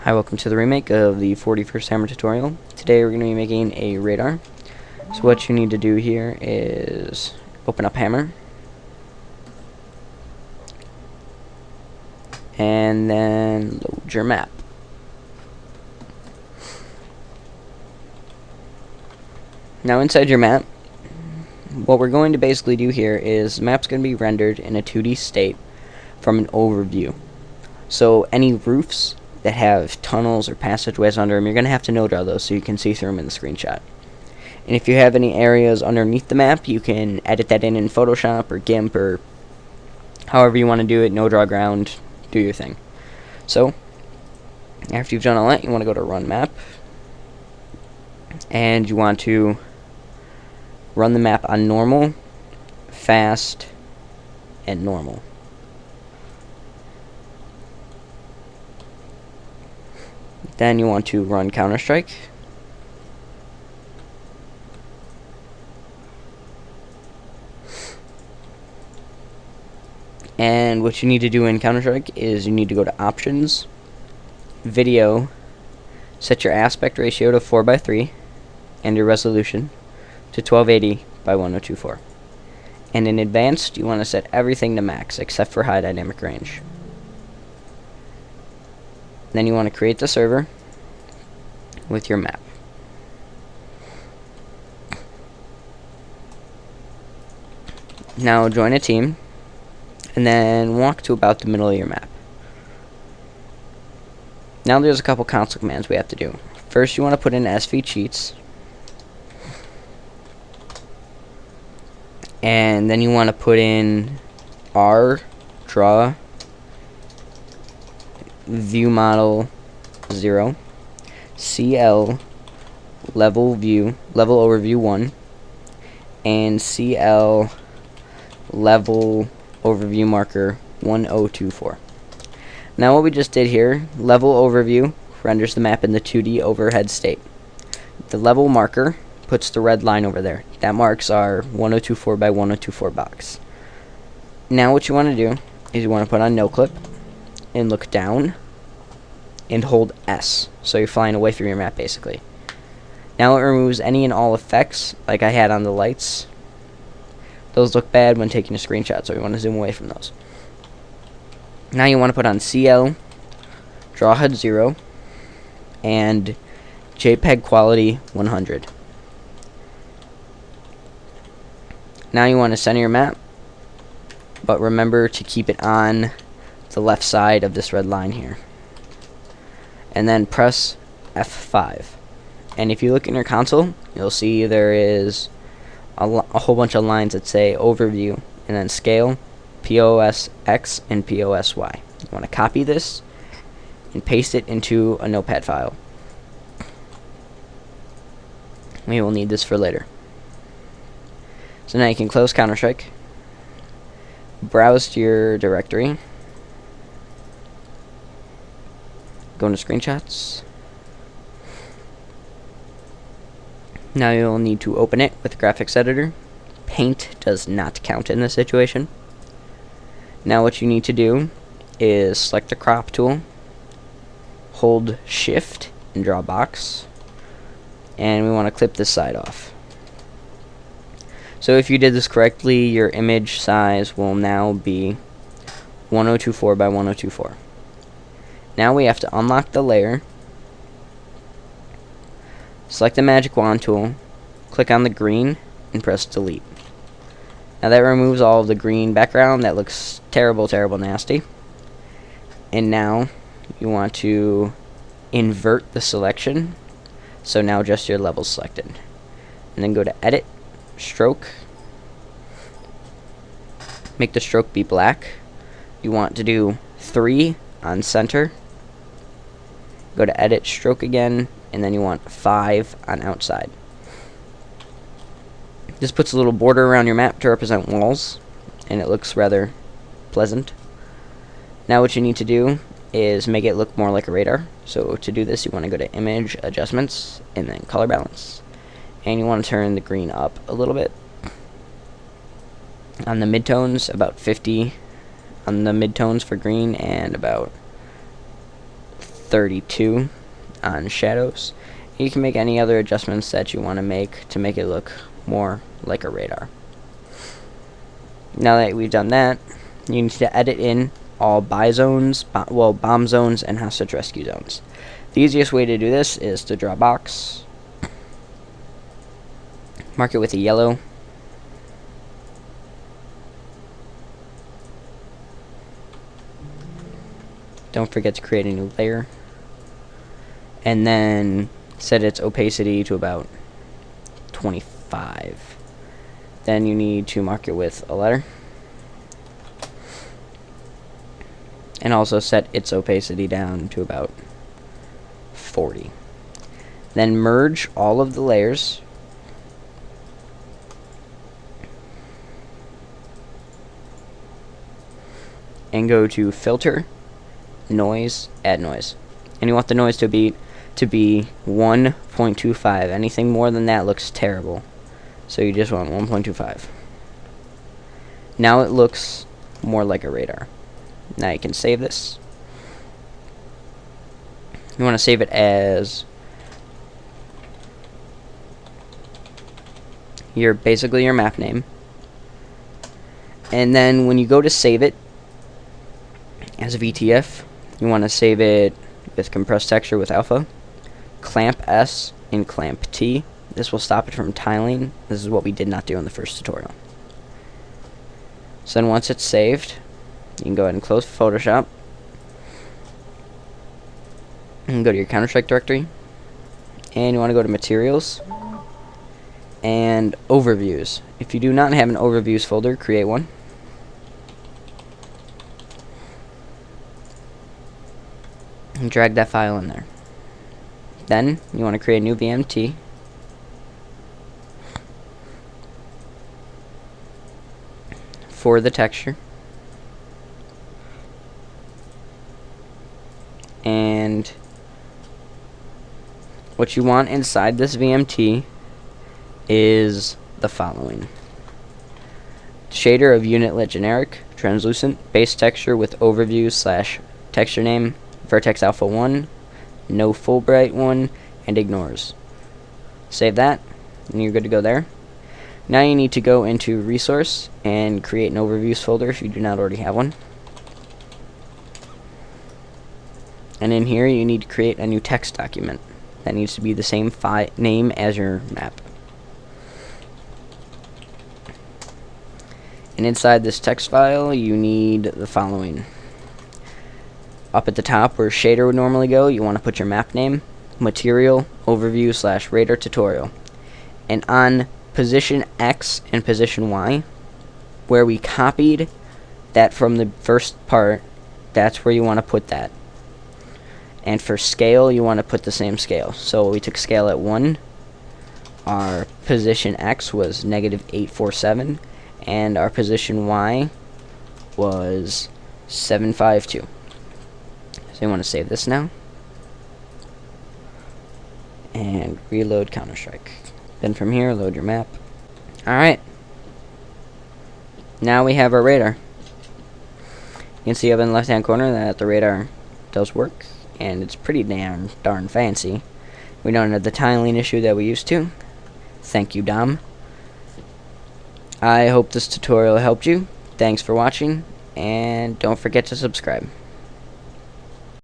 Hi, welcome to the remake of the 41st Hammer tutorial. Today we're going to be making a radar. So what you need to do here is open up Hammer, and then load your map. Now inside your map, what we're going to basically do here is the map's going to be rendered in a 2D state from an overview. So any roofs that have tunnels or passageways under them, you're going to have to no draw those so you can see through them in the screenshot. And if you have any areas underneath the map, you can edit that in Photoshop or GIMP or however you want to do it, no draw ground, do your thing. So after you've done all that, you want to go to Run Map, and you want to run the map on normal, fast, and normal. Then you want to run Counter-Strike. And what you need to do in Counter-Strike is you need to go to Options, Video, set your aspect ratio to 4:3, and your resolution to 1280 by 1024. And in Advanced, you want to set everything to max except for High Dynamic Range. Then you want to create the server with your map. Now join a team, and then walk to about the middle of your map. Now there's a couple console commands we have to do. First, you want to put in SV cheats, and then you want to put in R draw view model 0, CL level overview 1, and CL level overview marker 1024. Now what we just did here, level overview renders the map in the 2D overhead state. The level marker puts the red line over there. That marks our 1024 by 1024 box. Now what you want to do is you want to put on no clip and look down and hold S, so you're flying away from your map basically. Now it removes any and all effects like I had on the lights. Those look bad when taking a screenshot, so we want to zoom away from those. Now you want to put on CL draw HUD 0 and JPEG quality 100. Now you want to center your map, but remember to keep it on the left side of this red line here. And then press F5. And if you look in your console, you'll see there is a whole bunch of lines that say overview and then scale, POSX, and POSY. You want to copy this and paste it into a notepad file. We will need this for later. So now you can close Counter-Strike, browse to your directory, go into screenshots. Now you'll need to open it with graphics editor. Paint does not count in this situation. Now what you need to do is select the crop tool, hold shift and draw a box, and we want to clip this side off. So if you did this correctly, your image size will now be 1024 by 1024. Now we have to unlock the layer, select the magic wand tool, click on the green, and press delete. Now that removes all of the green background that looks terrible, terrible nasty. And now you want to invert the selection, so now just your level's selected. And then go to edit, stroke, make the stroke be black. You want to do 3 on center, go to edit, stroke again, and then you want 5 on outside. This puts a little border around your map to represent walls, and it looks rather pleasant. Now what you need to do is make it look more like a radar. So to do this, you want to go to Image, Adjustments, and then Color Balance. And you want to turn the green up a little bit. On the midtones, about 50 on the midtones for green, and about 32 on shadows. You can make any other adjustments that you want to make it look more like a radar. Now that we've done that, you need to edit in all buy zones, bomb zones, and hostage rescue zones. The easiest way to do this is to draw a box, mark it with a yellow, don't forget to create a new layer, and then set its opacity to about 25. Then you need to mark it with a letter, and also set its opacity down to about 40. Then merge all of the layers and go to Filter, Noise, Add Noise. And you want the noise to be 1.25. Anything more than that looks terrible. So you just want 1.25. Now it looks more like a radar. Now you can save this. You want to save it as basically your map name. And then when you go to save it as a VTF, you want to save it with compressed texture with alpha, clamp S, and clamp T. This will stop it from tiling. This is what we did not do in the first tutorial. So then once it's saved, you can go ahead and close Photoshop. And go to your Counter-Strike directory. And you want to go to Materials and Overviews. If you do not have an Overviews folder, create one. And drag that file in there. Then you want to create a new VMT. For the texture. And what you want inside this VMT is the following: shader of UnlitGeneric, translucent, base texture with overview / texture name, vertexalpha 1, no Fulbright 1, and ignorez. Save that, and you're good to go there. Now you need to go into Resource and create an Overviews folder if you do not already have one. And in here you need to create a new text document that needs to be the same name as your map. And inside this text file you need the following. Up at the top where shader would normally go, you want to put your map name, material, overview / radar tutorial. And on position X and position Y, where we copied that from the first part, that's where you want to put that. And for scale, you want to put the same scale. So we took scale at 1. Our position X was -847, and our position Y was 752. So you want to save this now and reload Counter-Strike. Then from here, load your map. Alright. Now we have our radar. You can see up in the left-hand corner that the radar does work, and it's pretty darn fancy. We don't have the tiling issue that we used to. Thank you, Dom. I hope this tutorial helped you. Thanks for watching, and don't forget to subscribe.